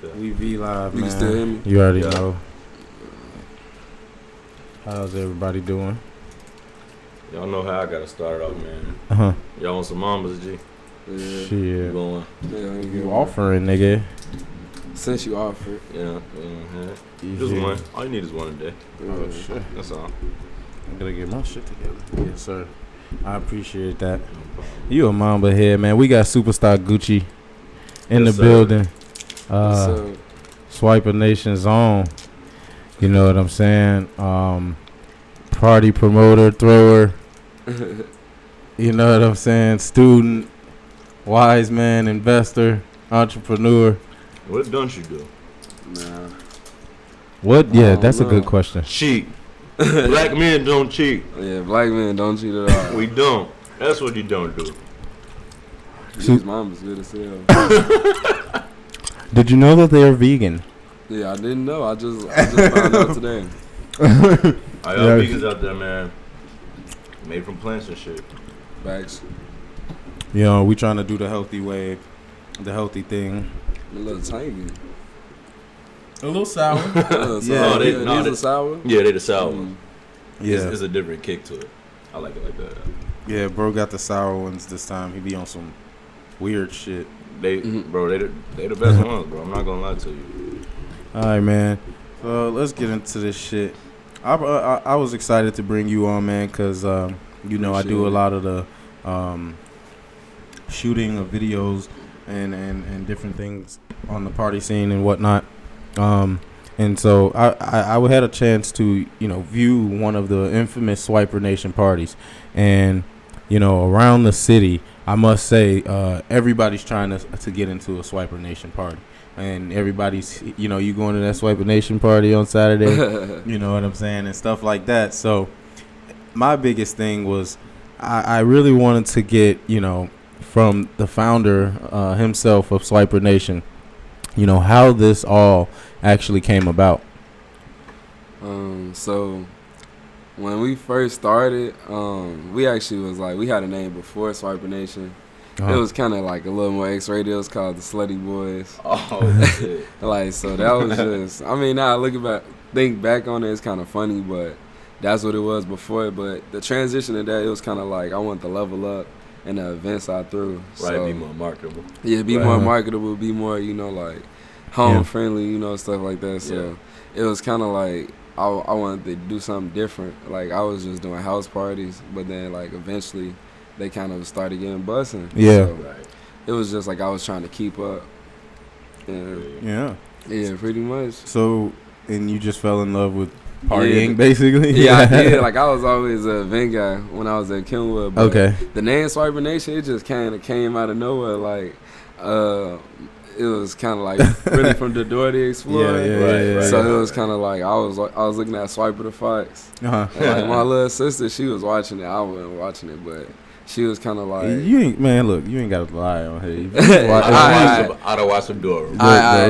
that. We V live, man. You can still hear me? You already know. How's everybody doing? Y'all know how I gotta start off, man. Y'all want some mamas, G? Yeah. Shit. You going? Yeah, You offering, nigga. Since you offered. Yeah. Just one. All you need is one a day. Oh, shit. That's all. I'm gonna get my shit together. Yes, sir. I appreciate that. You a mamba here, man. We got Superstar Gucci in Yes, the sir. building. So, SwiperNation Zone. You know what I'm saying? Party promoter, thrower. You know what I'm saying? Student, wise man, investor, entrepreneur. What don't you do? nah. What? Yeah, that's a know. good question. Cheat. Black men don't cheat. Yeah, black men don't cheat at all. We don't. That's what you don't do. These mamas good as hell. Did you know that they are vegan? Yeah, I didn't know. I just found out today. All y'all Yeah. vegans out there, man. Made from plants and shit. Facts. You know, we trying to do the healthy way, the healthy thing. A little tangy. A little sour. Yeah, they- these no, are they- sour. Yeah, they the sour one. Yeah, It's a different kick to it. I like it like that. yeah. Bro got the sour ones this time. He be on some weird shit. Bro, they the best ones, bro. I'm not gonna lie to you. All right, man. So let's get into this shit. I was excited to bring you on, man, because you know I do a lot of the shooting of videos and different things on the party scene and whatnot. And so I had a chance to, you know, view one of the infamous SwiperNation parties. And, you know, around the city, I must say, everybody's trying to get into a SwiperNation party. And everybody's, you know, you going to that SwiperNation party on Saturday, you know what I'm saying, and stuff like that. So my biggest thing was I really wanted to get, you know, from the founder himself of SwiperNation, you know, how this all actually came about. So when we first started, we actually was like, we had a name before SwiperNation. It was kind of like a little more X-rated. It was called the Slutty Boys. Oh, shit. Like, so that was just, I mean, now think back on it, it's kind of funny, but that's what it was before. But the transition to that, it was kind of like I wanted to level up in the events I threw. Right, So, be more marketable. yeah, be more marketable, be more, you know, like home friendly, you know, stuff like that. So it was kind of like I wanted to do something different. Like, I was just doing house parties, but then like eventually they kind of started getting bussing. Yeah. So Right. it was just like I was trying to keep up. And yeah, pretty much. So, and you just fell in love with partying, basically? Yeah, I did. Like, I was always a event guy when I was at Kenwood. But Okay. the name SwiperNation, it just kind of came out of nowhere. Like, it was kind of like really from the Door the Explorer. Yeah. So it was kind of like I was looking at Swiper the Fox. Uh-huh. And, like, my little sister, she was watching it. I wasn't watching it, but she was kind of like, You ain't, man, look, you ain't got to lie on here. You I'd have watched some door. I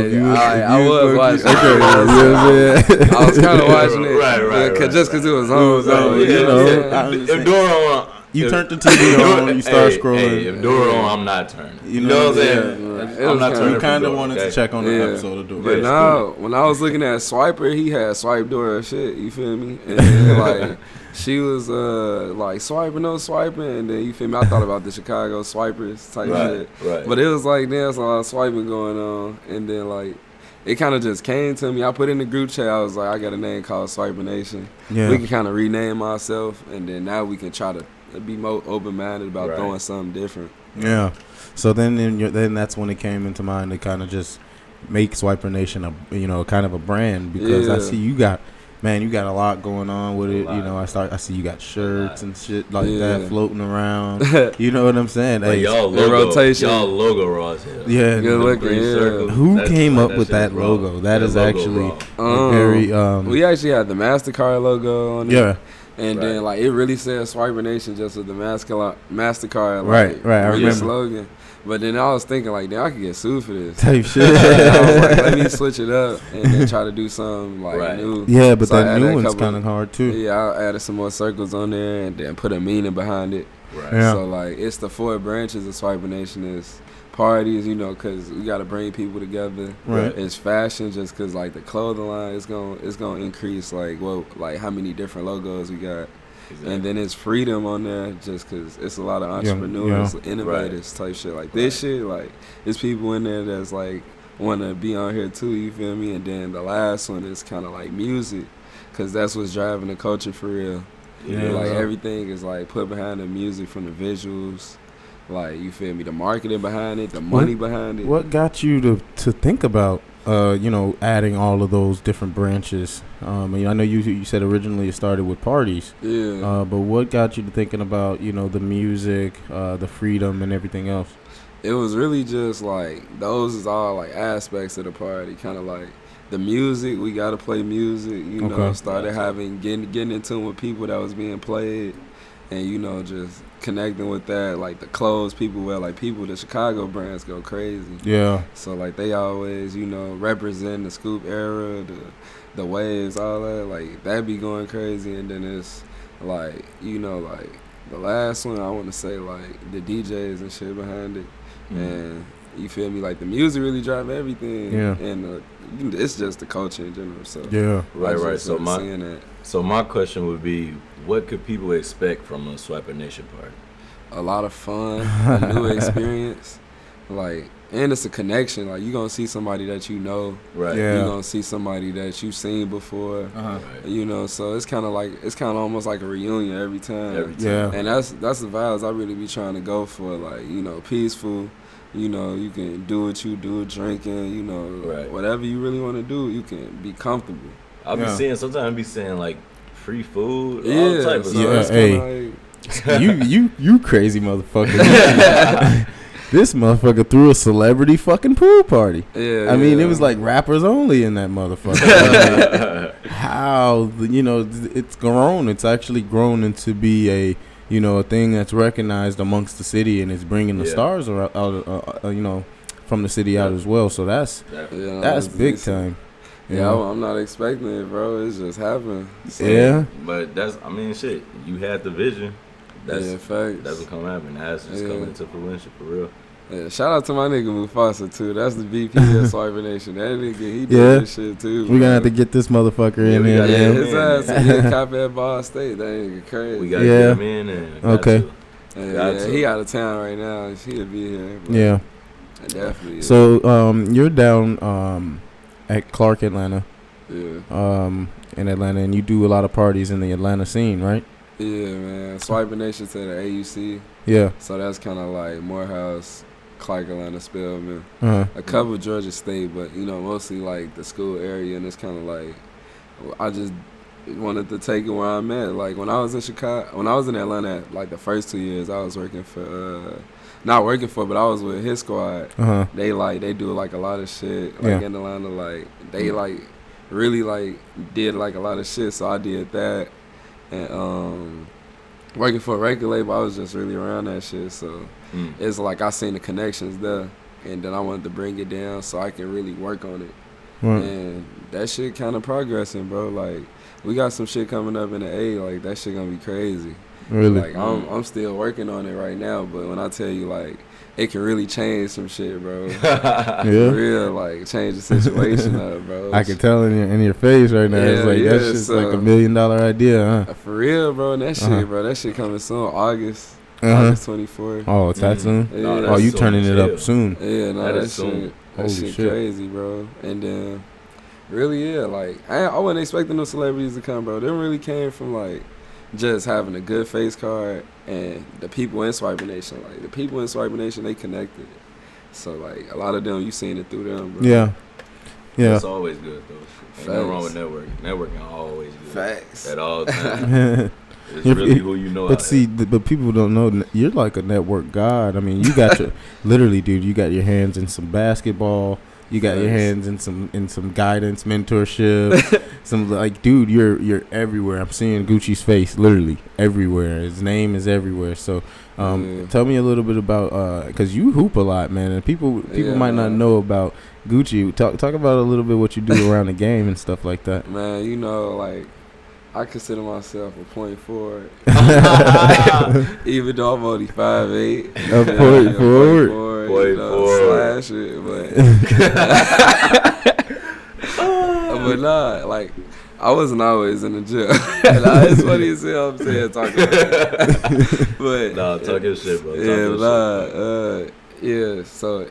was watching it. I was kind of watching it. Right. Just because it was on. So, you know, If door on, you turned the TV on, you start scrolling. Hey, if door on, I'm not turning. You You know know what what I'm I'm saying? saying? It was I'm not turning. You kind of from wanted door, to check on the Yeah. episode of Door. But now, when I was looking at Swiper, he had swipe door and shit. You feel me? And then, like, she was like, swiper, no swiping. And then, you feel me? I thought about the Chicago swipers type shit. Right. But it was like, there's a lot of swiping going on. And then, like, it kind of just came to me. I put in the group chat. I was like, I got a name called SwiperNation. Yeah. We can kind of rename ourselves. And then now we can try to be more open-minded about throwing something different. Yeah. So then that's when it came into mind to kind of just make SwiperNation kind of a brand, because I see you got a lot going on with it. You know, I see you got shirts and shit like that floating around. You know what I'm saying? Like, Hey, y'all logo, rotation. y'all logo raw as hell. yeah. Good looking, yeah. Who came up with that logo? That is actually very. We actually had the MasterCard logo on it. Yeah. And then, like, it really said SwiperNation just with the MasterCard, like, Right, I really remember. slogan. But then I was thinking, like, damn, I could get sued for this. Type shit. I was like, let me switch it up and then try to do something, like, new. Yeah, but So I that added new a one's couple- kind of hard, too. Yeah, I added some more circles on there and then put a meaning behind it. Right. Yeah. So, like, it's the 4 branches of SwiperNation is parties, you know, because we got to bring people together. Right. It's fashion, just because like the clothing line is gonna increase like how many different logos we got. Exactly. And then it's freedom on there, just because it's a lot of entrepreneurs, innovators type shit. Like this shit, like there's people in there that's like want to be on here too. You feel me? And then the last one is kind of like music, because that's what's driving the culture for real. Yeah. Like everything is like put behind the music, from the visuals. Like, you feel me? The marketing behind it, the money behind it. What got you to think about, adding all of those different branches? I know you said originally it started with parties. Yeah. But what got you to thinking about, the music, the freedom, and everything else? It was really just like, those is all like aspects of the party. Kind of like the music, we got to play music. Started getting in tune with people that was being played. And, just connecting with that, like the clothes people wear, like the Chicago brands go crazy. Yeah. So, like, they always, represent the Scoop era, the waves, all that. Like, that be going crazy. And then it's, like, like, the last one, I want to say, like, the DJs and shit behind it. Mm-hmm. And, you feel me? Like, the music really drive everything. Yeah. And it's just the culture in general. So, yeah. Right. So my question would be, what could people expect from a SwiperNation party? A lot of fun, a new experience, like, and it's a connection. Like, you gonna see somebody that you know, right? Yeah. You gonna see somebody that you've seen before, right. So it's kind of almost like a reunion every time. Yeah. And that's the vibes I really be trying to go for. Like, peaceful. You can do what you do, drinking. Right. Whatever you really want to do, you can be comfortable. Sometimes I be saying like free food, all type of stuff. Hey, you crazy motherfucker. This motherfucker threw a celebrity fucking pool party. Yeah, I mean, it was like rappers only in that motherfucker. How it's grown. It's actually grown into be a thing that's recognized amongst the city, and it's bringing the stars out from the city out as well. So that's big time. Yeah, I'm not expecting it, bro. It's just happening. So. Yeah. But shit. You had the vision. That's facts. That's what come happen. That's just coming into fruition for real. Yeah, shout out to my nigga Mufasa too. That's the VP of SwiperNation. That nigga, he did this shit too. We gonna have to get this motherfucker in there. Yeah, his ass. He a cop at Ball State. That nigga crazy. We gotta get him in there. Okay. He out of town right now. He'll be here. Yeah. Definitely. So you're down at Clark, Atlanta. Yeah. In Atlanta, and you do a lot of parties in the Atlanta scene, right? Yeah, man. SwiperNation to the AUC. Yeah. So that's kind of like Morehouse, Clark, Atlanta, Spelman. Uh-huh. A couple Georgia State, but mostly like the school area, and it's kind of like I just wanted to take it where I'm at. Like when I was in Chicago, when I was in Atlanta, like the first 2 years, I was working for not working for, but I was with his squad. Uh-huh. They do like a lot of shit like in Atlanta. Like they like really like did like a lot of shit. So I did that, and working for a record label, I was just really around that shit. So it's like I seen the connections there, and then I wanted to bring it down so I can really work on it. Right. And that shit kind of progressing, bro. Like we got some shit coming up in the A. Like that shit gonna be crazy. Really? Like I'm still working on it right now, but when I tell you like it can really change some shit, bro. Yeah. For real, like change the situation up, bro. I can tell in your face right now. It's like that's just like $1 million idea, huh? For real, bro. And that shit, bro. That shit coming soon, August 24th. Oh, it's that soon? Yeah. Oh, you turning it up soon? Yeah, no, that soon. shit crazy, bro. And then really, like I wasn't expecting no celebrities to come, bro. They really came from like just having a good face card and the people in SwiperNation. Like the people in SwiperNation, they connected. So like a lot of them, you seen it through them, bro. Yeah. It's always good though. Ain't nothing wrong with networking. Networking always good. Facts. At all times. It's really who you know. But see, but people don't know you're like a network god. I mean, you got your literally, dude. You got your hands in some basketball. You got your hands in some guidance, mentorship. Some like, dude, you're everywhere. I'm seeing Gucci's face literally everywhere. His name is everywhere. So, tell me a little bit about because you hoop a lot, man, and people might not know about Gucci. Talk about a little bit what you do around the game and stuff like that. Man, like I consider myself a point forward. Even though I'm only 5'8". A point forward. Point forward. Slash it, but nah, like I wasn't always in the gym. Nah, it's funny as hell I'm saying talking about that. But Nah, talk your shit, bro. Yeah, so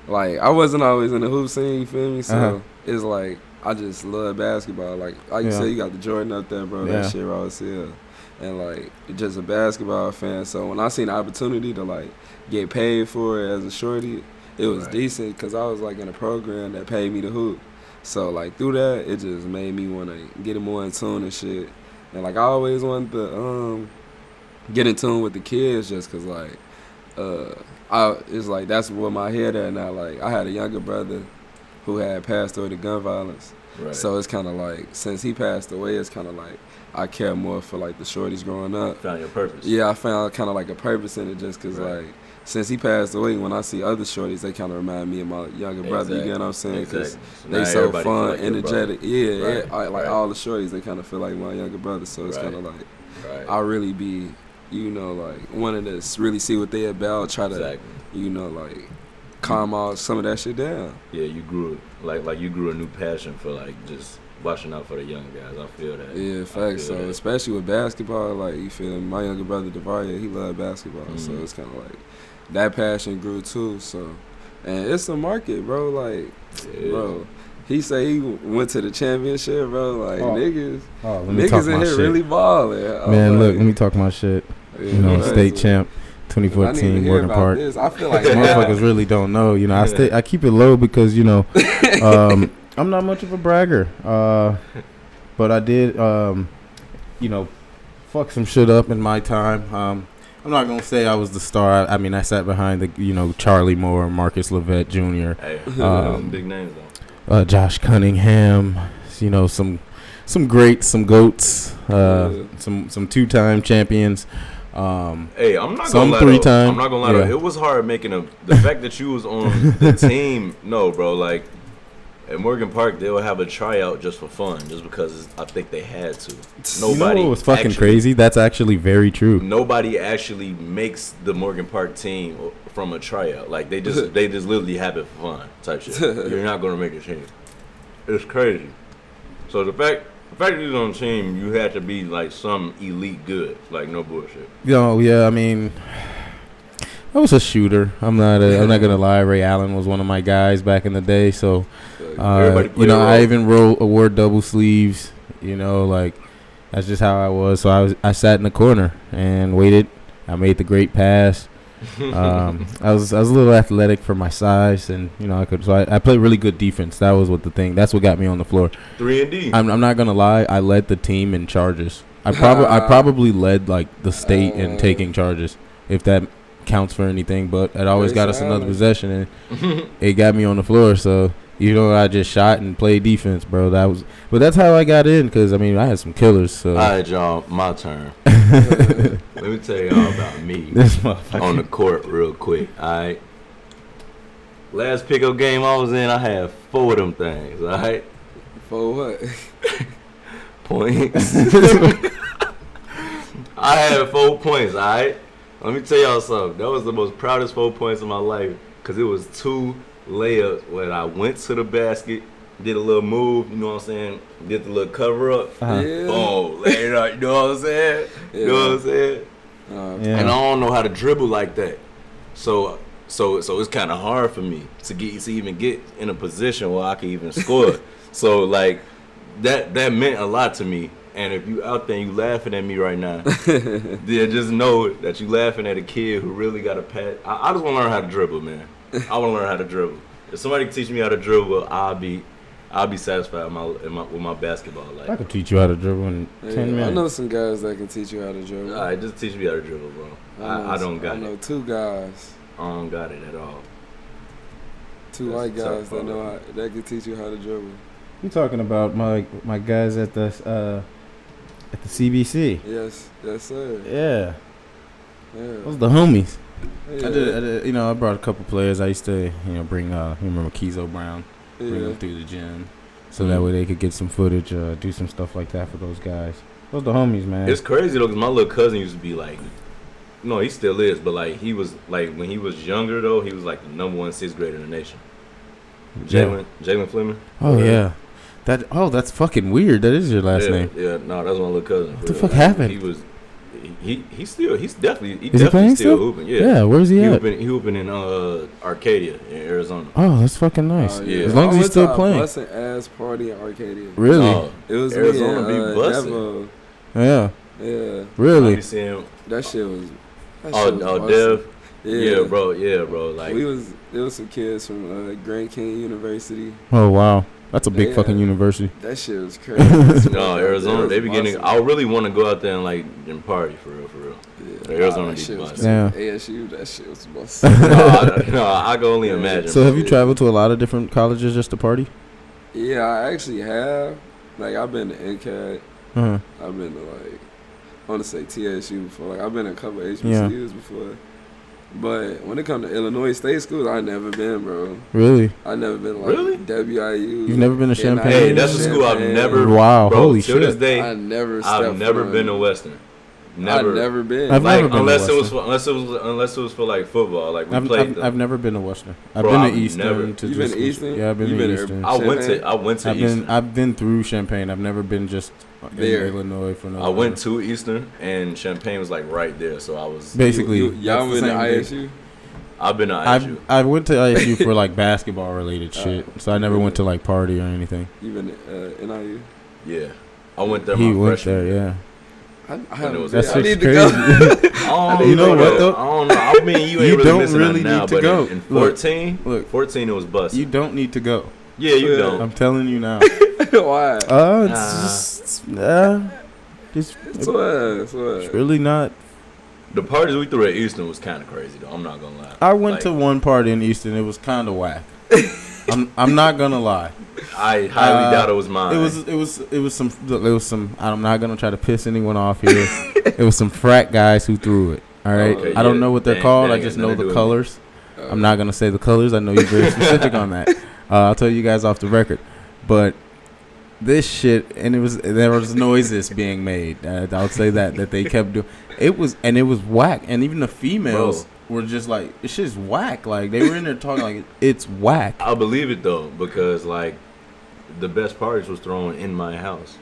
like I wasn't always in the hoop scene, you feel me? So it's like I just love basketball. Like you said, you got the Jordan up there, bro. That shit raw as hell. And like just a basketball fan. So when I seen the opportunity to like get paid for it as a shorty, it was decent because I was like in a program that paid me to hoop. So like through that, it just made me want to get it more in tune and shit. And like I always wanted to get in tune with the kids just because like it's like that's where my head at now. Like I had a younger brother who had passed away to gun violence. Right. So it's kind of like since he passed away, it's kind of like I care more for like the shorties growing up. Found your purpose. Yeah, I found kind of like a purpose in it just because like since he passed away, when I see other shorties, they kind of remind me of my younger brother. You get what I'm saying? Because they so fun, like energetic. Like all the shorties, they kind of feel like my younger brother. So it's kind of like I really be, like wanting to really see what they about, try to, like calm all some of that shit down. Yeah, you grew like you grew a new passion for like just watching out for the young guys. I feel that. Yeah, facts. So that. Especially with basketball, like you feel me? My younger brother Devaria, he loved basketball, so it's kind of like that passion grew too. So, and it's a market, bro. Like, bro, he say he went to the championship, bro. Like niggas in here really balling. Man, look, let me talk my shit. State champ. 2014 Morgan Park. I feel like motherfuckers really don't know. I keep it low because I'm not much of a bragger. But I did fuck some shit up in my time. I'm not gonna say I was the star. I mean, I sat behind the Charlie Moore, Marcus Levette Jr. Hey, big names though. Josh Cunningham. Some greats, some goats. Some 2-time champions. Hey, I'm not some gonna lie. 3-time. I'm not gonna lie. It was hard making the fact that you was on the team. No, bro. Like at Morgan Park, they would have a tryout just for fun, just because I think they had to. Nobody. Was fucking crazy. That's actually very true. Nobody actually makes the Morgan Park team from a tryout. Like they just literally have it for fun type shit. You're not gonna make a team. It's crazy. So the fact that you was on the team, you had to be like some elite good, like no bullshit. I mean, I was a shooter. I'm not gonna lie. Ray Allen was one of my guys back in the day. So, I even wore double sleeves. Like that's just how I was. So I sat in the corner and waited. I made the great pass. I was a little athletic for my size, and I could. So I played really good defense. That was that's what got me on the floor. 3-and-D. I'm not gonna lie. I led the team in charges. I probably led like the state in taking charges, if that counts for anything. But it always got us another possession, and it got me on the floor. So I just shot and played defense, bro. But that's how I got in, because I had some killers. So all right, y'all, my turn. Let me tell y'all about me on the court real quick. All right. Last pickup game I was in, I had 4 of them things. All right. 4 what? Points. I had 4 points. All right. Let me tell y'all something. That was the most proudest 4 points of my life, because it was 2 layups when I went to the basket, did a little move, you know what I'm saying? Did the little cover up. Boom, lay it up, you know what I'm saying? You know what I'm saying? And I don't know how to dribble like that. So it's kind of hard for me to even get in a position where I can even score. So like that meant a lot to me. And if you out there and you laughing at me right now, then just know that you laughing at a kid who really got a pass. I just want to learn how to dribble, man. I want to learn how to dribble. If somebody can teach me how to dribble, I'll be satisfied with my basketball life. I could teach you how to dribble in 10 minutes. I know some guys that can teach you how to dribble. All right, just teach me how to dribble, bro. I don't got it. I know 2 guys. I don't got it at all. 2 white guys that can teach you how to dribble. You talking about my guys at the CBC? Yes, sir. Yeah. Yeah. Those the homies. Yeah. I did. I brought a couple players. I used to, bring. You remember Keezo Brown? Bring him through the gym. so that way they could get some footage, do some stuff like that for those guys. Those the homies, man. It's crazy though, cause my little cousin used to be like, no, he still is, but like he was like when he was younger though, he was like the number 1 6th grader in the nation. Jalen Fleming. Oh yeah, that's fucking weird. That is your last name. Yeah, no, that's my little cousin. What the fuck happened? He was, he's definitely playing still hooping. Yeah, yeah. Where's he at? He hooping in Arcadia in Arizona. Oh, that's fucking nice. Yeah. As long as he's still playing. Busting ass party in Arcadia. Really? No, It was Arizona me and, be busting. Yeah. Yeah. Really? That shit was. Dev. Yeah, bro. Like there was some kids from Grand Canyon University. Oh wow, that's a big fucking university. That shit was crazy. no, Arizona. They be getting. I really want to go out there and like and party for real. Yeah. Arizona that shit was busting. Yeah. ASU, that shit was bust. no, I can only imagine. So have you traveled to a lot of different colleges just to party? Yeah, I actually have. Like I've been to NCAT. Uh-huh. I've been to like I want to say TSU before. Like I've been to a couple of HBCUs before. But when it comes to Illinois State schools, I never been, bro. Really? I never been like Really? WIU. You've never been to Champaign? Hey, that's a school I've never. Wow, bro, holy to shit! this day, I've never been to Western. Never. I've never been. I've like never been unless to it was unless it was for like football. Like we played. I've never been to Western. I've Bro, been I've to Eastern. never- To You just been to Eastern? Yeah, I've been You to been to Eastern. I went to Eastern. I've been through Champaign. I've never been just There. in Illinois for no. I went to Eastern, and Champaign was like right there. So I was basically. Y'all that's the went to same ISU? thing. I've been to ISU. I went to ISU for like basketball related shit. So I never went to like party or anything. You been to NIU? Yeah, I went there. He my went freshman there, year. yeah. I haven't. That's I need crazy. to go. I don't You know know what, though? I don't know. I mean, you ain't You really don't missing really nothing now, need to but go. in 14, Look. 14 it was busting. You don't need to go. Yeah, you Yeah. don't. I'm telling you now. Why? It's just It's what? it's really not. The parties we threw at Eastern was kind of crazy, though. I'm not gonna lie. I went Like, to one party in Easton. It was kind of whack. I'm not gonna lie. I highly doubt it was mine. It was some. I'm not gonna try to piss anyone off here. It was some frat guys who threw it. All right. Okay, I don't yeah. know what they're Dang, called. I dang, just it know nothing to the do with colors. I'm not gonna say the colors. I know you're very specific on that. I'll tell you guys off the record. But this shit, and there was noises being made. I'll say that they kept doing. It was whack, and even the females were just like, it's just whack. Like they were in there talking like it's whack. I believe it though, because like the best parties was thrown in my house.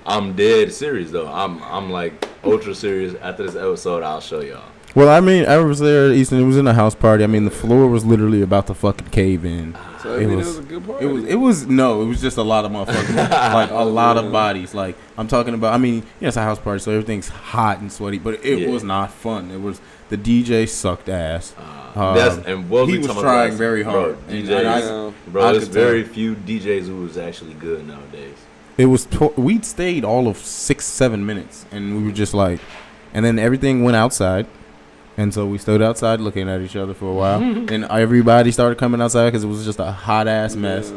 I'm dead serious though. I'm like ultra serious. After this episode, I'll show y'all. Well, I mean, I was there at Easton. It was in a house party. I mean, the floor was literally about to fucking cave in. So it was a good party. It was just a lot of motherfuckers, like a lot of bodies. Like I'm talking about. I mean, it's a house party, so everything's hot and sweaty, but it was not fun. It was the DJ sucked ass. He was trying very hard. There's very few DJs who was actually good nowadays. It was we stayed all of 6-7 minutes, and we were just like, and then everything went outside. And so we stood outside looking at each other for a while. And everybody started coming outside because it was just a hot-ass mess.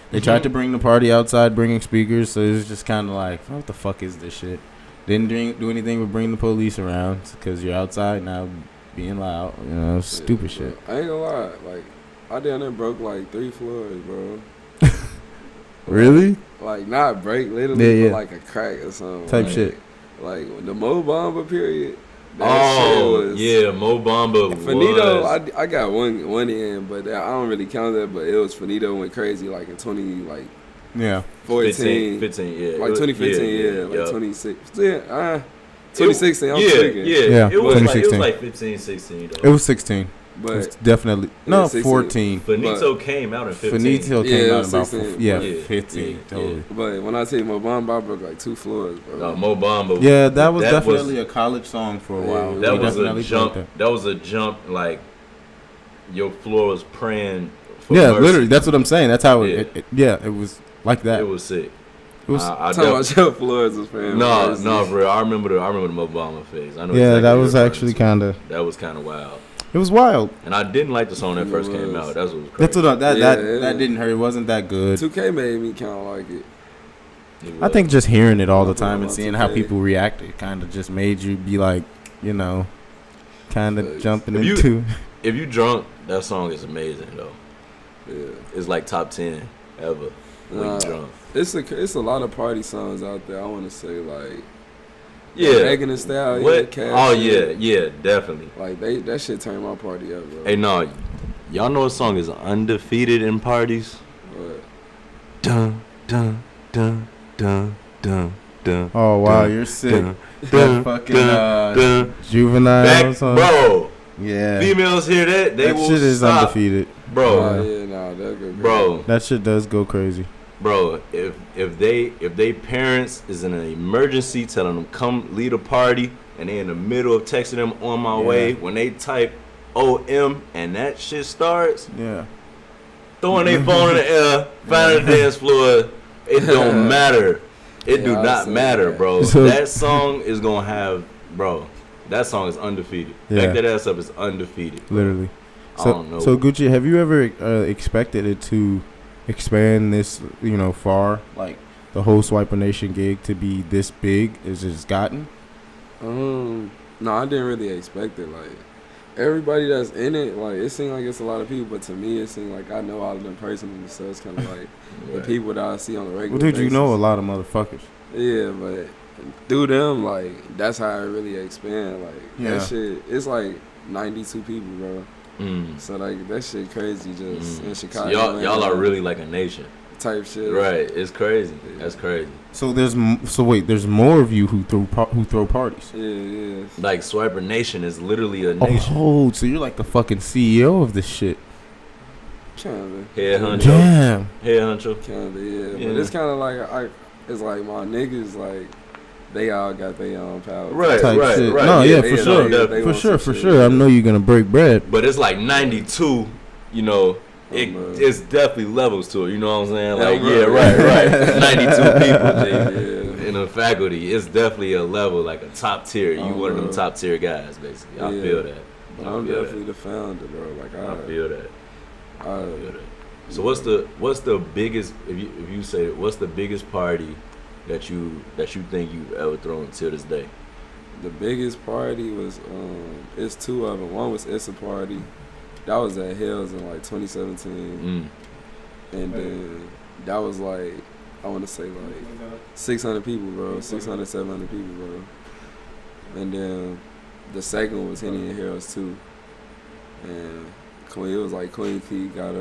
They tried to bring the party outside, bringing speakers. So it was just kind of like, what the fuck is this shit? Didn't do anything but bring the police around because you're outside now being loud. You know, stupid shit. I ain't gonna lie. Like, I down there broke like 3 floors, bro. Really? Like, not break, literally, Yeah. but like a crack or something. Type like, shit. Like, the Mo Bamba period. Mo Bamba Finito, was. I got one in, but I don't really count that. But it was Finito went crazy like in 14, 15, yeah. like 2015, like 26, 2016. I'm yeah, tweaking. yeah. It was 2016. like 15, 16 though. It was 16. But it was definitely no 16. 14. Finito came out in 15. Finito came out about 16. 15. Yeah. Totally. But when I tell you Mo Bamba, I broke like 2 floors, bro. Mo Bamba. Yeah, that was definitely a college song for a while. That We was a definitely jump. played That was a jump. Like your floor was praying. For Yeah, mercy. literally. That's what I'm saying. That's how Yeah. it was like that. It was sick. It was Talking about your floors was praying. no, for real. I remember the Mo Bamba phase. I know. yeah, exactly that what was you're actually referring kind of. to. That was kind of wild. It was wild. And I didn't like the song that first came out. That's what was crazy. That's what that Yeah. didn't hurt. It wasn't that good. 2K made me kind of like it. I think just hearing it all the time and about seeing 2K. how people react, it kind of just made you be like, you know, kind of jumping If into. if you drunk, that song is amazing though. Yeah. It's like top 10. ever. When you drunk. It's a lot of party songs out there. I want to say like Yeah. Megan Thee Stallion. What? Cash Oh Shit. yeah, definitely. Like that shit turned my party up, bro. Hey, no, y'all know a song is undefeated in parties? But Dun dun dun dun dun dun. Oh wow, dun, you're sick. Dun, That dun, fucking dun. Juvenile Back, song. bro. Yeah. Females hear that, they That will shit is stop. undefeated. Bro, that go bro, That shit does go crazy. bro. If they parents is in an emergency telling them come lead a party and they in the middle of texting them on my way, when they type OM and that shit starts, Yeah. throwing their phone in the air, finding the dance floor, it don't matter. It do Yeah, I not see matter, that. bro. So- That song is gonna have, bro. That song is undefeated. Yeah. Back that ass up is undefeated. Literally. I So, don't know. so Gucci, have you ever expected it to expand this, far? Like the whole SwiperNation gig to be this big as it's gotten? No, I didn't really expect it. Like everybody that's in it, like it seemed like it's a lot of people, but to me, it seemed like I know all of them personally. So it's kind of like the Right. people that I see on the regular. Well, dude, you basis. know a lot of motherfuckers. Yeah, but through them, like that's how it really expand. Like Yeah. that shit, it's like 92 people, bro. Mm. So like that shit crazy just in So Chicago. y'all are really like a nation, type shit. right? It's crazy. That's crazy. So there's there's more of you who throw parties. Yeah. Like SwiperNation is literally a nation. Oh, so you're like the fucking CEO of this shit. Kinda. Head huncho. Damn. Head huncho. Kinda, yeah. Yeah. But it's kinda like it's like my niggas like they all got their own power. Right, Type right, shit. right. No, yeah, they- for they- sure. they- they For want sure, some for shit, sure. I yeah. know you're gonna break bread. But it's like 92. You know, it's definitely levels to it. You know what I'm saying? Like, Yeah, right. 92 people, G. Yeah. In a faculty, it's definitely a level, like a top tier. You Oh, one of them bro. top tier guys, basically. I Yeah. feel that. But I I'm feel definitely the founder, bro. Like that. I feel that. I I feel that. So what's the biggest, if you say it, what's the biggest party that you think you've ever thrown till this day? the biggest party was it's two of them. One was It's a Party. That was at Hills in like 2017. And then that was like, I want to say like 600 people, bro. 600, 700 people, bro. And then the second one was Henny and Hills too. And it was like Queen Key got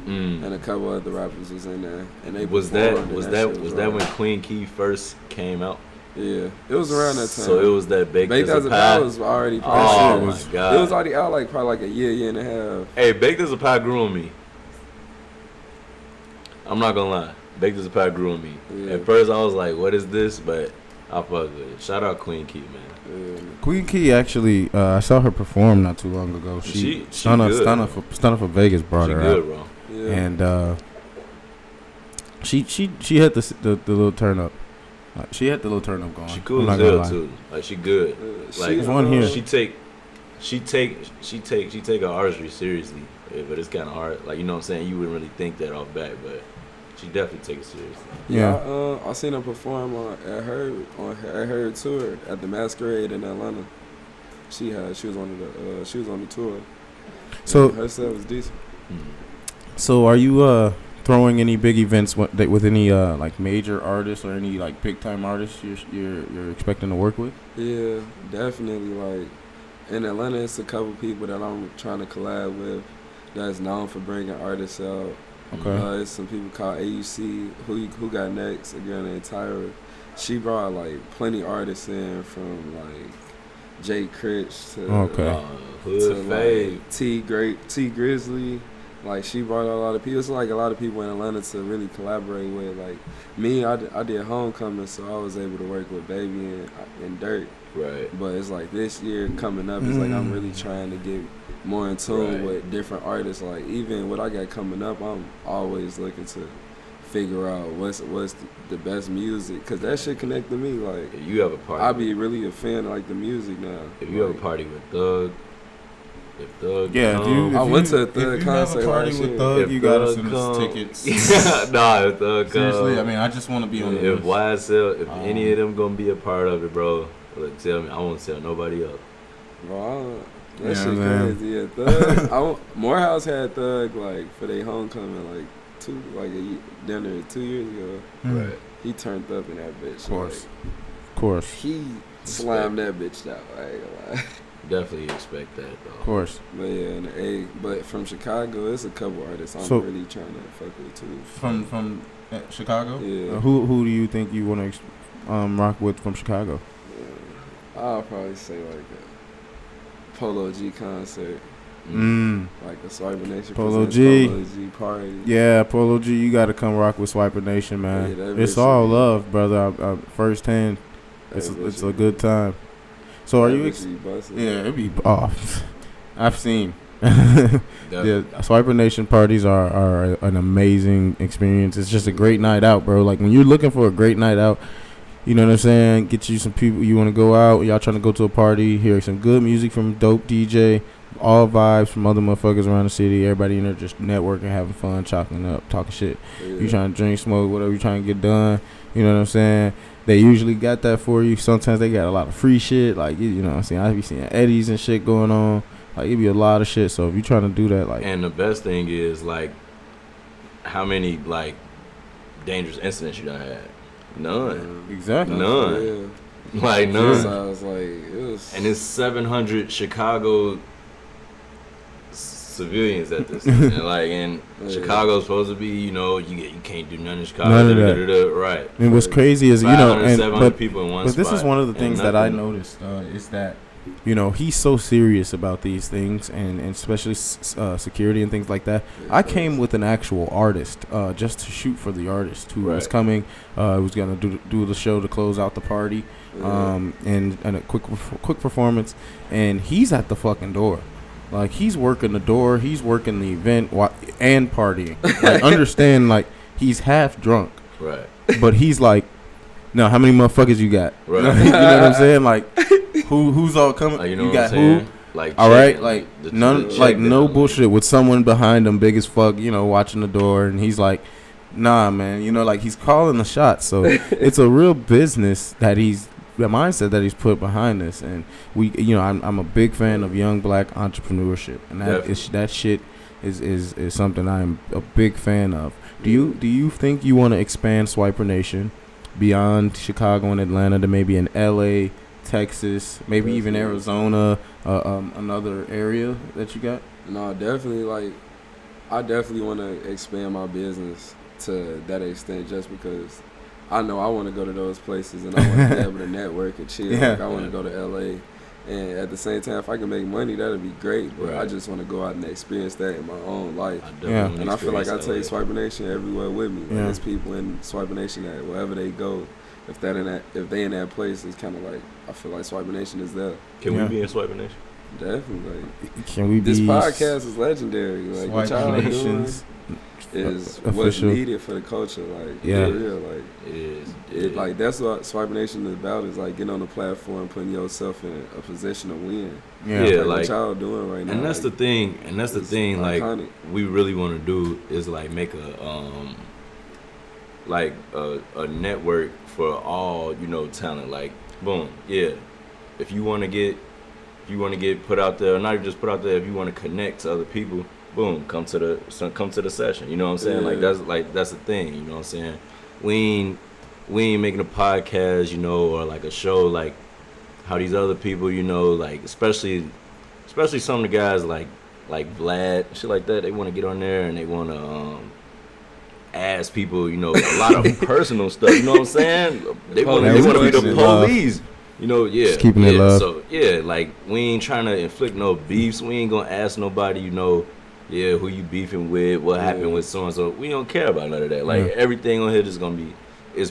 and a couple other rappers was in there. And they Was performed, that and was shit that raw. when Queen Key first came out? Yeah, it was around that time. So it was that Baked Baked as a Pie. was already Oh probably my god! It was already out like probably like a year and a half. Hey, Baked as a Pie grew on me. I'm not gonna lie, Baked as a Pie grew on me. Yeah. At first, I was like, "What is this?" But I fuck with it. Shout out Queen Key, man. Yeah. Queen Key actually, I saw her perform not too long ago. She Stunner good. for Vegas brought She her good, out, bro. Yeah. and she had the little turn up. She had the little turn up going. She I'm cool not as gonna hell lie. too. Like she good. Like She, There's one here. She take her artistry seriously, but it's kind of hard. Like, you know what I'm saying? You wouldn't really think that off back, but she definitely take it seriously. Yeah. I seen her perform at her tour at the Masquerade in Atlanta. She was on the tour. So And her set was decent. So are you throwing any big events with any like major artists or any like big time artists you're expecting to work with? Yeah, definitely. Like in Atlanta, it's a couple people that I'm trying to collab with that's known for bringing artists out. Okay. It's some people called AUC. Who got next? A girl named Tyra. She brought like plenty artists in from like Jay Critch to Hood Fade. like T Grizzly. Like she brought a lot of people. It's like a lot of people in Atlanta to really collaborate with. Like me, I did Homecoming, so I was able to work with Baby and Dirt. Right. But it's like this year coming up, it's like I'm really trying to get more in tune with different artists. Like even what I got coming up, I'm always looking to figure out what's the best music, cause that shit connect to me. Like If you have a party, I be really a fan of like the music now. if you have a party with Thug, if Thug Yeah, I went to a Thug if you concert have a party last with year. Thug, If you gotta Thug send come- us tickets. nah, if Thug Seriously, come, I mean, I just want to be on the if list. YSL, if any of them gonna be a part of it, bro, look, tell me, I won't tell nobody else. Bro, that Yeah, shit man. crazy. Yeah, Thug. Morehouse had Thug like for their homecoming like down there 2 years ago. Right. He turned up in that bitch. Of course. He slammed that bitch out. I ain't gonna lie. Definitely expect that though. Of course. But yeah, but from Chicago, it's a couple artists I'm really trying to fuck with too. From Chicago? Yeah. Who do you think you want to rock with from Chicago? Yeah. I'll probably say like a Polo G concert. Like a SwiperNation Polo G. Polo G party. Yeah, Polo G, you got to come rock with SwiperNation, man. Yeah, it's all love, brother. Firsthand, it's a good time. So are you? Yeah, it'd be off. I've seen. Yeah, SwiperNation parties are an amazing experience. It's just a great night out, bro. Like when you're looking for a great night out, you know what I'm saying? Get you some people you want to go out. Y'all trying to go to a party, hear some good music from a dope DJ, all vibes from other motherfuckers around the city. Everybody in there just networking, having fun, chopping up, talking shit. Yeah. You trying to drink, smoke, whatever you trying to get done. You know what I'm saying? They usually got that for you. Sometimes they got a lot of free shit. Like, you know what I'm saying? I be seeing Eddies and shit going on. Like, it be a lot of shit. So if you trying to do that, like. And the best thing is, like, how many, like, dangerous incidents you done had? None. Exactly. None. Yeah. Like, none. Sounds like it was. And it's 700 Chicago civilians at this and like Chicago's supposed to be, you know, you can't do nothing in Chicago. None of that. Right. And what's crazy is, you know, 700 people in one but spot. this is one of the things that I noticed is that, you know, he's so serious about these things and especially security and things like that. I came with an actual artist just to shoot for the artist who was coming, was gonna do the show to close out the party, and a quick performance, and he's at the fucking door. Like, he's working the door, he's working the event and partying. Like, understand, like, he's half drunk. Right. But he's like, no, how many motherfuckers you got? Right. You know what I'm saying? Like, who's all coming? You know you got what I'm who? Like, all right, like no bullshit with someone behind him, big as fuck, you know, watching the door, and he's like, nah, man, you know, like, he's calling the shots. So it's a real business that the mindset that he's put behind this, and you know, I'm a big fan of young black entrepreneurship, and that shit is something I'm a big fan of. Do you think you want to expand SwiperNation beyond Chicago and Atlanta to maybe in LA, Texas, maybe even Arizona, another area that you got? No, definitely. Like, I definitely want to expand my business to that extent, just because I know I want to go to those places and I want to be able to network and chill. Like, I want to go to LA, and at the same time, if I can make money, that'd be great. But I just want to go out and experience that in my own life. And I feel like I take SwiperNation everywhere with me. Like, there's people in SwiperNation that wherever they go, if they in that place, it's kind of like I feel like SwiperNation is there. Can we be in SwiperNation? Definitely. Like, can we be? This podcast is legendary. Like, what y'all doing is what's needed for the culture. Like, for real. Like, it like, that's what SwiperNation is about, is like getting on the platform, putting yourself in a position to win. Like what y'all doing right now. And that's the thing. And that's the thing. Like, iconic. We really want to do is like make a a network for all, you know, talent. Like, boom, if you want to get put out there, or not even just put out there, if you want to connect to other people, boom, come to the session. You know what I'm saying? That's the thing. You know what I'm saying? We ain't making a podcast, you know, or like a show like how these other people, you know, like especially some of the guys like Vlad, shit like that. They want to get on there and they want to ask people, you know, a lot of personal stuff. You know what I'm saying? They want to be the police. You know, just keeping it love. So like, we ain't trying to inflict no beefs. We ain't gonna ask nobody, you know, who you beefing with, what happened with so and so. We don't care about none of that. Like, everything on here is gonna be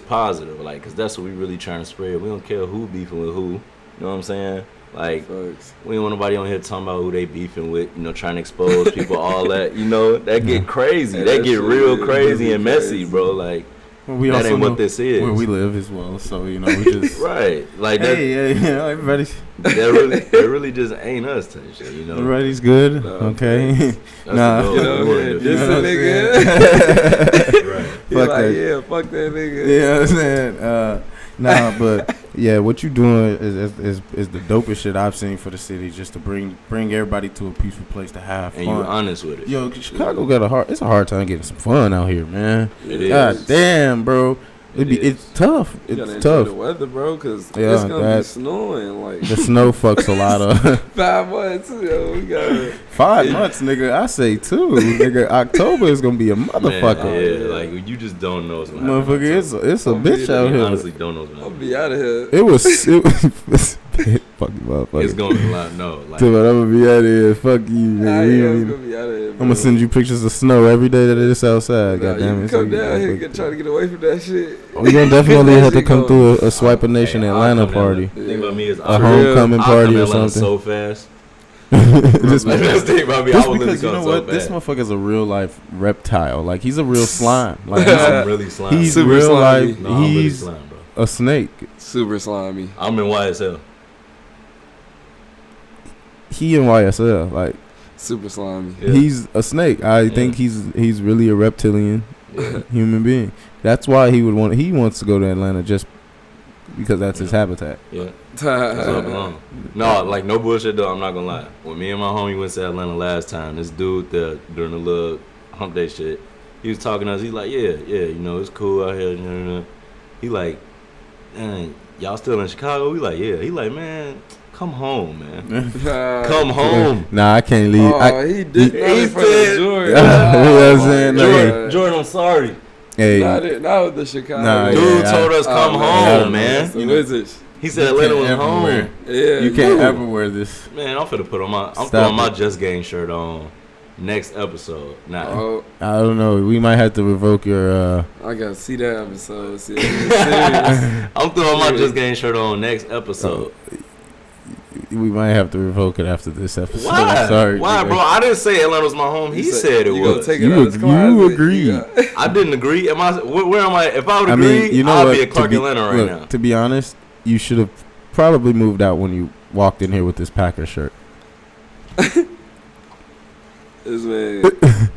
positive, like, cause that's what we really trying to spread. We don't care who beefing with who. You know what I'm saying? Like, we ain't want nobody on here talking about who they beefing with, you know, trying to expose people, all that, you know, that get crazy. That get real crazy and messy, bro. Like, that ain't what this is. Where we live as well, so, you know, we just right, like that. You know, everybody's that really just ain't us type shit, you know. Everybody's good, okay. This a nigga. Right. Fuck that nigga. You know what I'm saying? But Yeah, what you doing is the dopest shit I've seen for the city, just to bring everybody to a peaceful place to have And fun. you honest with it. Yo, Chicago it's a hard time getting some fun out here, man. It God is. damn, bro. It's tough. You gotta It's enjoy tough. the weather, bro, because Yeah, it's gonna be snowing like The snow fucks a lot of 5 months. Yo, we got 5 months, nigga. I say 2, nigga. October is gonna be a motherfucker. Man, yeah, like you just don't know what's gonna happen. Motherfucker, it's a bitch out You here. honestly don't know what's gonna I'll happen. be out of here. It was fuck you, motherfucker. It's gonna be a lot. No, like Dude, I'm gonna be out of here. Fuck you, nigga. You I'm ain't- gonna be out of here. I'm gonna send you pictures of snow every day that it's outside. Nah, Goddamn you it. can come down here and try to get away from that shit. We gonna definitely have to Shit come go- through a SwiperNation Atlanta party. The thing about me is A homecoming I'll party come or Atlanta something. so fast. Just Like, that's the thing about me. I Just will literally because you come know so what, fast. this motherfucker's a real life reptile. Like he's a real slime. Like I'm really slimy. he's Super real slimy. life. No, I'm really He's slime, bro. a snake. Super slimy. I'm in YSL. He in YSL. Like Super slimy. Yeah. he's a snake. I think he's really a reptilian human being. That's why he wants to go to Atlanta just because that's his habitat. Yeah. That's where I belong. No, like no bullshit though. I'm not gonna lie. When me and my homie went to Atlanta last time, this dude there during the little hump day shit, he was talking to us. He's like, yeah, you know, it's cool out here. You know. He like, dang, y'all still in Chicago? We like, yeah. He like, man, come home, man. Come home. Nah, I can't leave. Oh, he did not in front said- of Jordan. You know what I'm my saying? God. Jordan, I'm sorry. Hey, Not with the Chicago. Nah, Dude yeah, told us come home, man. The Wizards. He said You Atlanta can't was ever home. wear- Yeah. you can't ever wear this. Man, I'm finna put on I'm Stop throwing my it. Just Gang shirt on next episode. Nah, Oh, I don't know. We might have to revoke your. I gotta see that episode. See, it's serious. I'm throwing my Just Gang shirt on next episode. We might have to revoke it after this episode. Why? I'm sorry. Why, nigga. bro? I didn't say Atlanta was my home. He said it you gonna was. take it You out his ag- closet. you agreed. I didn't agree. Where am I? If I would I agree, mean, you know I'd what? be at Clark to be, Atlanta right look, now. To be honest, you should have probably moved out when you walked in here with this Packer shirt. This man.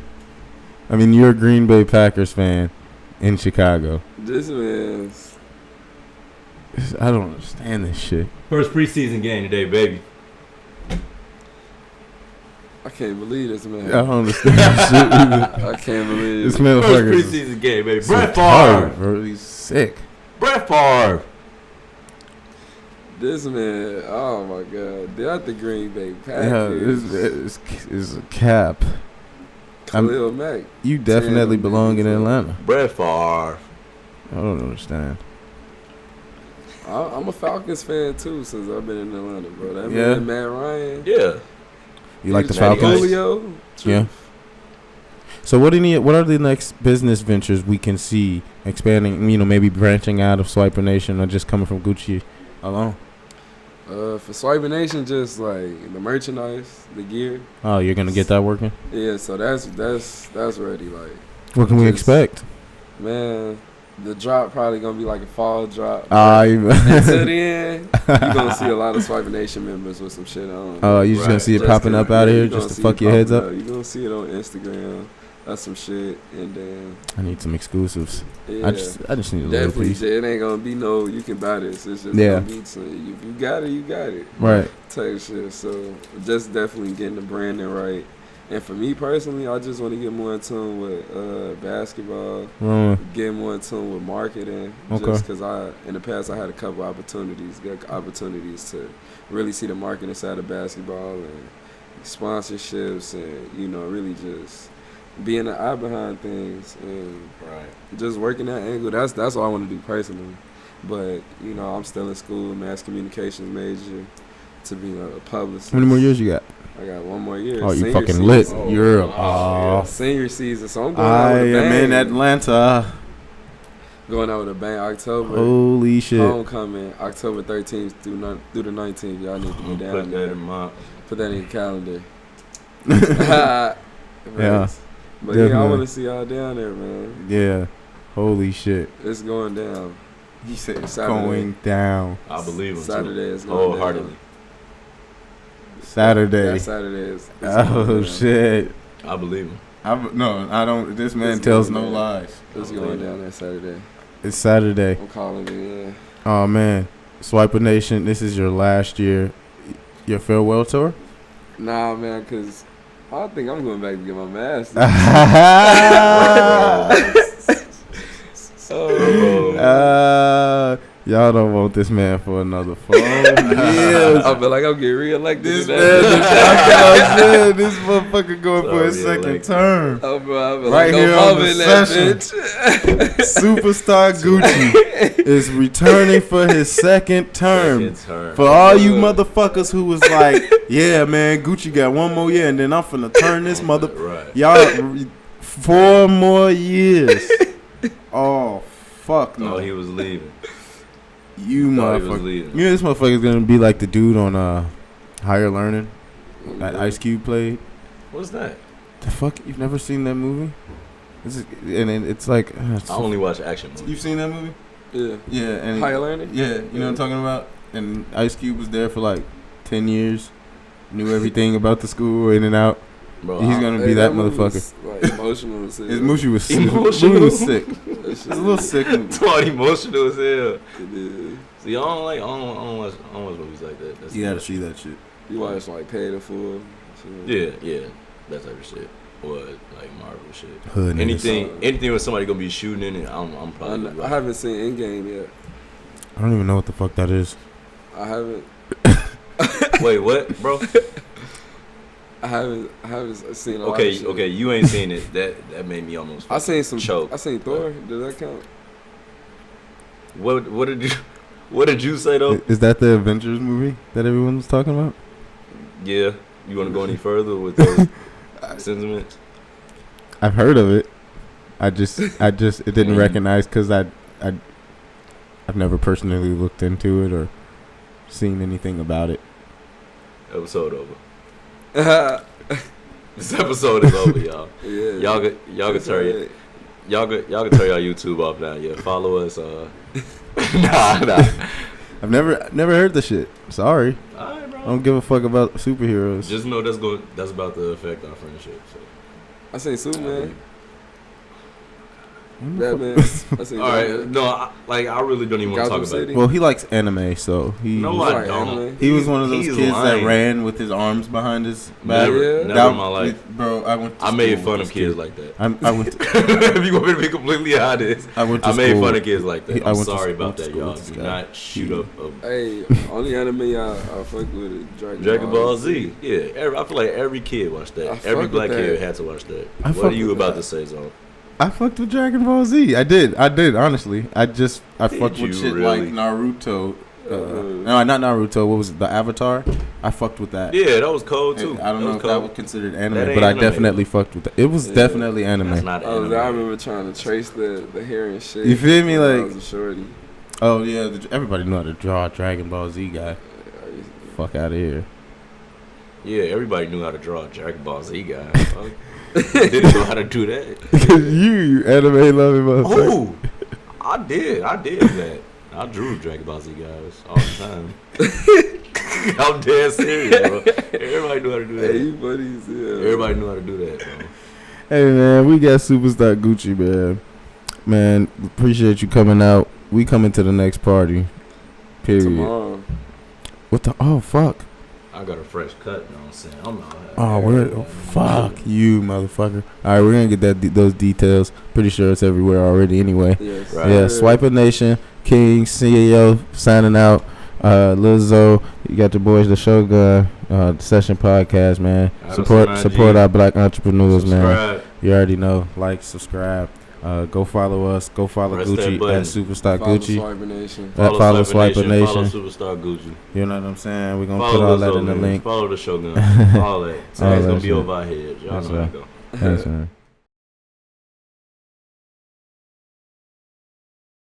I mean, you're a Green Bay Packers fan in Chicago. This man. I don't understand this shit. First preseason game today, baby. I can't believe this man. I don't understand this shit either. I can't believe This it. First motherfucker is preseason game, baby. so Brett tired, Favre. bro. He's sick. Brett Favre. This man. Oh my God. They're at the Green Bay Yeah, Packers. it's a cap. Khalil Mack. You definitely Damn, belong in man. Atlanta. Brett Favre. I don't understand. I'm a Falcons fan too since I've been in Atlanta, bro. That Yeah. man, Matt Ryan. Yeah. You like the Matty Falcons? Ice. Julio. Yeah. So what are the next business ventures we can see expanding? You know, maybe branching out of SwiperNation or just coming from Gucci alone. For SwiperNation, just like the merchandise, the gear. Oh, you're gonna get that working. Yeah, so that's ready. Like, What can we Just- expect? man, the drop probably gonna be like a fall drop. You Until then, you're gonna see a lot of SwiperNation members with some shit on. you just gonna Right. see it Just popping gonna- up out yeah, here you gonna just to see fuck it your heads popping up? You're gonna see it on Instagram. That's some shit, and then I need some exclusives. yeah, I just need a little definitely. piece. It ain't gonna be no. You can buy this. It's just Yeah. gonna be some, if you got it, you got it. Right. Type shit. So just definitely getting the branding right. And for me personally, I just want to get more in tune with basketball, get more in tune with marketing. Okay. Just because in the past, I had a couple good opportunities to really see the marketing side of basketball and sponsorships and, really just being the eye behind things and just working that angle. That's all I want to do personally. But, I'm still in school, mass communications major, to be a publicist. How many more years you got? I got one more year. Oh, you Senior fucking season. lit. Oh, You're a yeah, senior season. So I'm going I out with a bang. am in Atlanta. Going out with a bang. October. Holy shit. Homecoming. October 13th through the 19th. Y'all need to be down Put that there. in my. Put that in your calendar. Yeah. But yeah, I Definitely. want to see y'all down there, man. Yeah. Holy shit. It's going down. He said it's Saturday. going down. I believe him Saturday is too. going Wholeheartedly. Saturday. Yeah, Saturday is. it's Oh going down. shit. I believe him. No, I don't. This man It's tells going no down. lies. It's going down that Saturday. It's Saturday. I'm calling it, yeah. Oh man. SwiperNation, this is your last year, your farewell tour. Nah, man, because I think I'm going back to get my master's. Y'all don't want this man for another 4 years. I feel like I'm getting reelected. This man, this motherfucker going for his second term. Oh, bro, I feel Right like here on the session. Superstar Gucci is returning for his second term. For all you motherfuckers who was like, yeah, man, Gucci got 1 more year and then I'm finna turn this mother. Right. Y'all, 4 more years. Oh, fuck no. Oh, he was leaving. You Thought he was motherfucker. leaving. You know this motherfucker's gonna be like the dude on Higher Learning that Ice Cube played. What's that? The fuck? You've never seen that movie? It's like I only watch action movies. You've seen that movie? Yeah. Yeah. And Higher Learning? Yeah. You know what I'm talking about? And Ice Cube was there for like 10 years. Knew everything about the school in and out. Bro, He's gonna be that movie motherfucker. was, like, emotional as hell. His movie was sick. Emotional? Movie was sick. It's a little sick movie. It's all emotional as hell. It is. See, I don't watch movies like that. That's You gotta see that shit. You watch like Paid in Full? Yeah, that type of shit. Or like Marvel shit. Hood niggas. Anything with somebody gonna be shooting in it, I'm probably. I haven't seen Endgame yet. I don't even know what the fuck that is. I haven't. Wait, what, bro? I haven't seen a lot of shit. Okay, you ain't seen it. That made me almost. I seen some. choke. I seen Thor. Does that count? What did you say though? Is that the Avengers movie that everyone was talking about? Yeah, you want to go any further with those sentiments? I've heard of it. I just it didn't recognize because I've never personally looked into it or seen anything about it. Episode over. This episode is over, y'all. Yeah. Y'all can turn y'all can turn y'all YouTube off now. Yeah, follow us. Nah. I've never heard the shit. Sorry. Alright, bro. I don't give a fuck about superheroes. Just know that's about to affect our friendship. So. I seen Superman. When the Batman. I seen All right, Batman. no, I really don't even want to Gotham talk about City. it. Well, he likes anime, so he No, was, I like don't. anime. he was one of those He's kids lying. that ran with his arms behind his back. Yeah. Never in my life. Bro, I went. To I made school fun with of this kids kid. like that. I went. To, If you want me to be completely honest, I went to I made school. fun of kids like that. I I'm went to sorry school- about that, school y'all. with this Do guy. not shoot up a Hey, only anime I fuck with is Dragon Ball Z. Yeah, I feel like every kid watched I that. fuck Every with black that. kid had to watch that. I What fuck are you with about that. to say, Zone? I fucked with Dragon Ball Z. I did, honestly. I fucked with you shit really? like Naruto. No, not Naruto. What was it? The Avatar? I fucked with that. Yeah, that was cold too. I don't know if that was considered anime, ain't but I anime. definitely fucked with that. It was definitely That's anime. not I anime. remember trying to trace the hair and shit. You feel me? when I Like- was a shorty. Oh yeah, everybody knew how to draw a Dragon Ball Z guy. Fuck out of here. Yeah, everybody knew how to draw a Dragon Ball Z guy. Fuck. Didn't know how to do that. you anime loving motherfucker. Oh, I did that. I drew Dragon Ball Z guys all the time. I'm dead serious, bro. Everybody knew how to do that. Hey, you funny as hell. Everybody knew how to do that, bro. Hey man, we got Superstar Gucci, man. Man, appreciate you coming out. We coming to the next party. Period. Tomorrow. What the? Oh fuck. I got a fresh cut, you know what I'm saying? I'm out. Oh, fuck you, motherfucker. All right, we're gonna get those details. Pretty sure it's everywhere already. Anyway, Yes. Right. yeah. SwiperNation, King, CEO, signing out. Lizzo, you got the boys, the Shogun, the Session Podcast, man. Support our black entrepreneurs, man. Subscribe. You already know. Like, subscribe. Go follow us. Go follow Press that Gucci button. at Superstar Follow Gucci. SwiperNation. Follow Follow SwiperNation. Superstar Gucci. You know what I'm saying? We're gonna Follow put all Lizzo, that in the man. link. Follow the Shogun. All that. All Today's that gonna be shit. over our heads. Y'all That's know how right. it go. Thanks, man.